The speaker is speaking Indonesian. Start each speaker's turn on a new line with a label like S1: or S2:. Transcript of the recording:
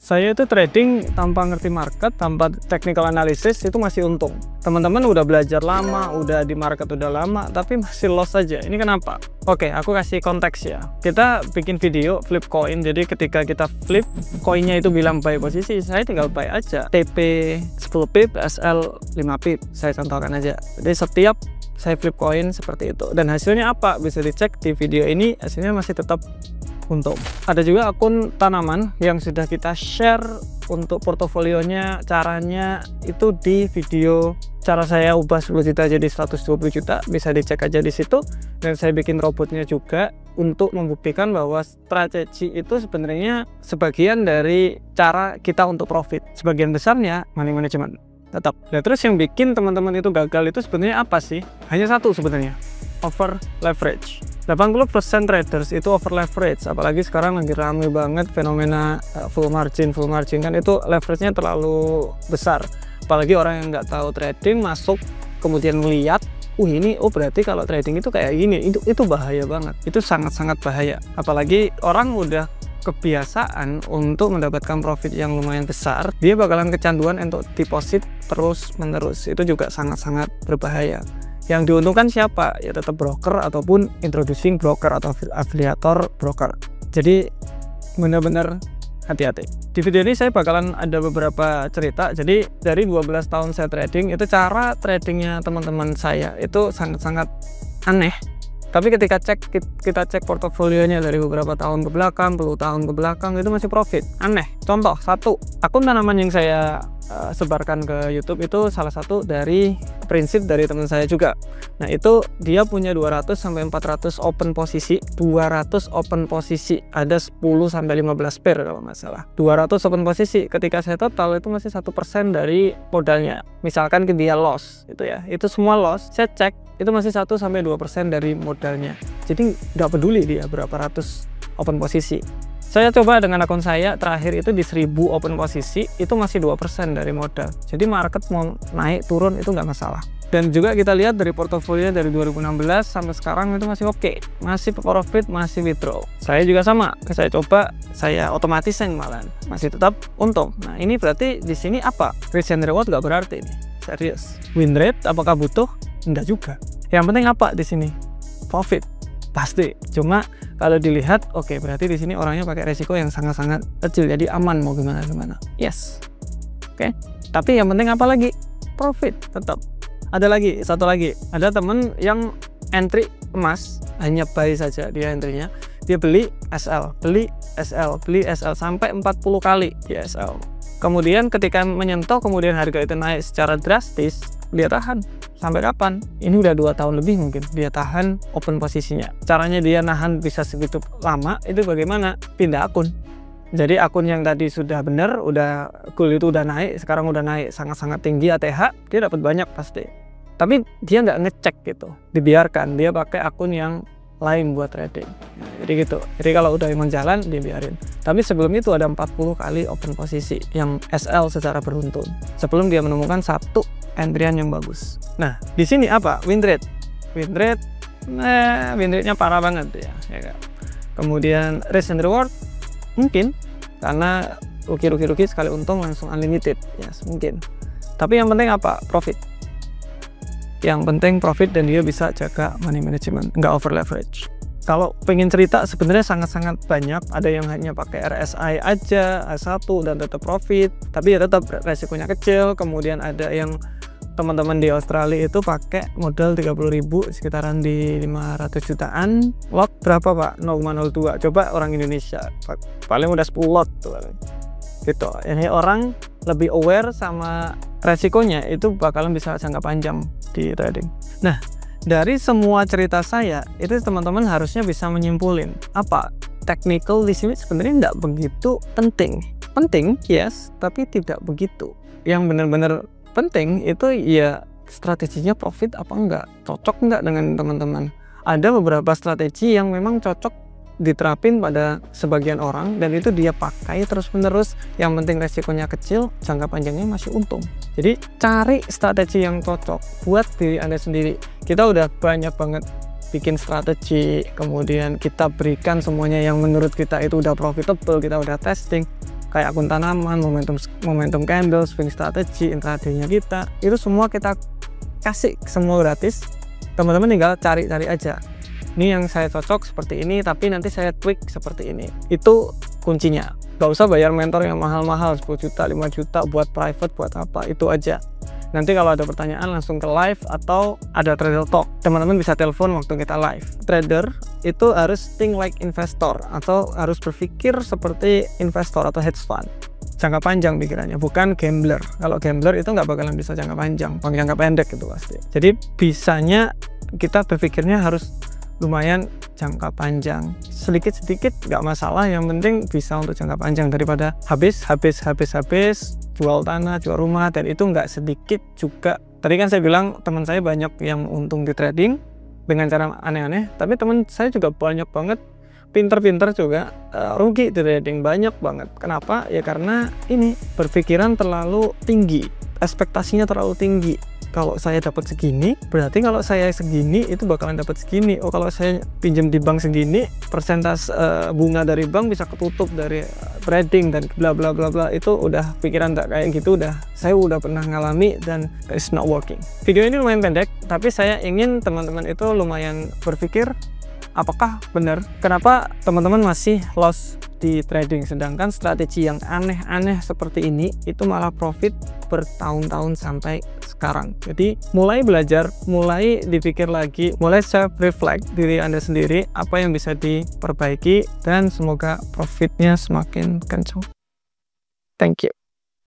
S1: Saya itu trading tanpa ngerti market, tanpa technical analysis itu masih untung. Teman-teman udah belajar lama, udah di market udah lama, tapi masih loss aja. Ini kenapa? Oke, aku kasih konteks ya. Kita bikin video flip coin, jadi ketika kita flip, koinnya itu bilang buy posisi, saya tinggal buy aja. TP 10 pip, SL 5 pip, saya contohkan aja. Jadi setiap saya flip coin seperti itu. Dan hasilnya apa? Bisa dicek di video ini, hasilnya masih tetap untung. Ada juga akun tanaman yang sudah kita share untuk portofolionya, caranya itu di video cara saya ubah 10 juta jadi 120 juta, bisa dicek aja di situ. Dan saya bikin robotnya juga untuk membuktikan bahwa strategi itu sebenarnya sebagian dari cara kita untuk profit. Sebagian besarnya money management tetap. Nah, terus yang bikin teman-teman itu gagal itu sebenarnya apa sih? Hanya satu sebenarnya, over leverage. 80% traders itu over leverage, apalagi sekarang lagi rame banget fenomena full margin kan, itu leverage-nya terlalu besar. Apalagi orang yang nggak tahu trading masuk kemudian melihat, ini berarti kalau trading itu kayak gini, itu bahaya banget, itu sangat-sangat bahaya. Apalagi orang udah kebiasaan untuk mendapatkan profit yang lumayan besar, dia bakalan kecanduan untuk deposit terus menerus, itu juga sangat-sangat berbahaya. Yang diuntungkan siapa? Ya tetap broker ataupun introducing broker atau afiliator broker. Jadi benar-benar hati-hati. Di video ini saya bakalan ada beberapa cerita. Jadi dari 12 tahun saya trading, itu cara tradingnya teman-teman saya itu sangat-sangat aneh. Tapi ketika kita cek portofolionya dari beberapa tahun ke belakang, 10 tahun ke belakang, itu masih profit. Aneh. Contoh, satu, akun tanaman yang saya sebarkan ke YouTube itu salah satu dari prinsip dari teman saya juga. Nah, itu dia punya 200 sampai 400 open posisi, 200 open posisi, ada 10 sampai 15 pair kalau nggak salah. 200 open posisi, ketika saya total itu masih 1% dari modalnya. Misalkan dia loss, itu ya, itu semua loss, saya cek itu masih 1 sampai 2% dari modalnya. Jadi nggak peduli dia berapa ratus open posisi. Saya coba dengan akun saya terakhir itu di 1000 open posisi, itu masih 2% dari modal. Jadi market mau naik turun itu nggak masalah. Dan juga kita lihat dari portofolio dari 2016 sampai sekarang itu masih oke, masih profit, masih withdraw. Saya juga sama, saya coba, saya otomatisin malah masih tetap untung. Nah, ini berarti di sini apa? Risk and reward nggak berarti ini. Serius. Win rate apakah butuh? Enggak juga. Yang penting apa di sini? Profit. Pasti. Cuma kalau dilihat, oke, berarti di sini orangnya pakai resiko yang sangat-sangat kecil, jadi aman mau gimana-gimana. Yes. Oke. Tapi yang penting apa lagi? Profit tetap. Ada lagi, satu lagi. Ada temen yang entry emas, hanya buy saja dia entry-nya. Dia beli SL, beli SL, beli SL sampai 40 kali di SL. Kemudian ketika menyentuh, kemudian harga itu naik secara drastis, dia tahan. Sampai kapan? Ini udah 2 tahun lebih mungkin dia tahan open posisinya. Caranya dia nahan bisa segitu lama itu bagaimana? Pindah akun. Jadi akun yang tadi sudah bener, udah goal itu udah naik, sekarang udah naik sangat-sangat tinggi ATH, dia dapat banyak pasti. Tapi dia nggak ngecek gitu, dibiarkan, dia pakai akun yang lain buat trading. Nah, jadi gitu. Jadi kalau udah emang jalan, dibiarin. Tapi sebelum itu ada 40 kali open posisi yang SL secara beruntun. Sebelum dia menemukan satu entryan yang bagus. Nah, di sini apa? Win rate. Win rate, win rate-nya parah banget ya. Kemudian risk and reward, mungkin karena rugi sekali untung langsung unlimited. Yes, mungkin. Tapi yang penting apa? Profit. Yang penting profit dan dia bisa jaga money management, nggak over leverage. Kalau pengen cerita sebenarnya sangat-sangat banyak. Ada yang hanya pakai RSI aja, A1 dan tetap profit, tapi ya tetap resikonya kecil. Kemudian ada yang teman-teman di Australia itu pakai modal 30.000, sekitaran di 500 jutaan. Lot berapa Pak? 0,02. Coba orang Indonesia, paling udah 10 lot tuh. Gitu. Ini orang lebih aware sama resikonya, itu bakalan bisa jangka panjang di trading. Nah, dari semua cerita saya, itu teman-teman harusnya bisa menyimpulin apa? Technical di sini sebenarnya nggak begitu penting. Penting, yes, tapi tidak begitu. Yang benar-benar penting itu ya strateginya profit apa enggak, cocok enggak dengan teman-teman. Ada beberapa strategi yang memang cocok diterapin pada sebagian orang dan itu dia pakai terus-menerus. Yang penting resikonya kecil, jangka panjangnya masih untung. Jadi cari strategi yang cocok buat diri Anda sendiri. Kita udah banyak banget bikin strategi, kemudian kita berikan semuanya yang menurut kita itu udah profitable, kita udah testing. kayak akun tanaman, momentum candle, swing strategy, intraday-nya kita, itu semua kita kasih semua gratis. Teman-teman tinggal cari-cari aja. Ini yang saya cocok seperti ini, tapi nanti saya tweak seperti ini. Itu kuncinya. Gak usah bayar mentor yang mahal-mahal, 10 juta, 5 juta buat private, buat apa, itu aja. Nanti kalau ada pertanyaan langsung ke live atau ada trader talk. Teman-teman bisa telepon waktu kita live. Trader itu harus think like investor atau harus berpikir seperti investor atau hedge fund. Jangka panjang pikirannya, bukan gambler. Kalau gambler itu nggak bakalan bisa jangka panjang, jangka pendek itu pasti. Jadi bisanya kita berpikirnya harus lumayan jangka panjang, sedikit-sedikit nggak masalah, yang penting bisa untuk jangka panjang, daripada habis jual tanah, jual rumah, dan itu nggak sedikit juga. Tadi kan saya bilang teman saya banyak yang untung di trading dengan cara aneh-aneh, tapi teman saya juga banyak banget pinter-pinter juga rugi di trading, banyak banget. Kenapa? Ya karena ini berpikiran terlalu tinggi, ekspektasinya terlalu tinggi. Kalau saya dapat segini, berarti kalau saya segini itu bakalan dapat segini. Oh, kalau saya pinjam di bank segini, persentase bunga dari bank bisa ketutup dari trading dan bla bla bla bla. Itu udah pikiran tak kayak gitu, saya udah pernah ngalami dan it's not working. Video ini lumayan pendek, tapi saya ingin teman-teman itu lumayan berpikir apakah benar, kenapa teman-teman masih loss di trading, sedangkan strategi yang aneh-aneh seperti ini itu malah profit bertahun-tahun sampai sekarang. Jadi mulai belajar, mulai dipikir lagi, mulai self reflect diri Anda sendiri, apa yang bisa diperbaiki, dan semoga profitnya semakin kencang. Thank you.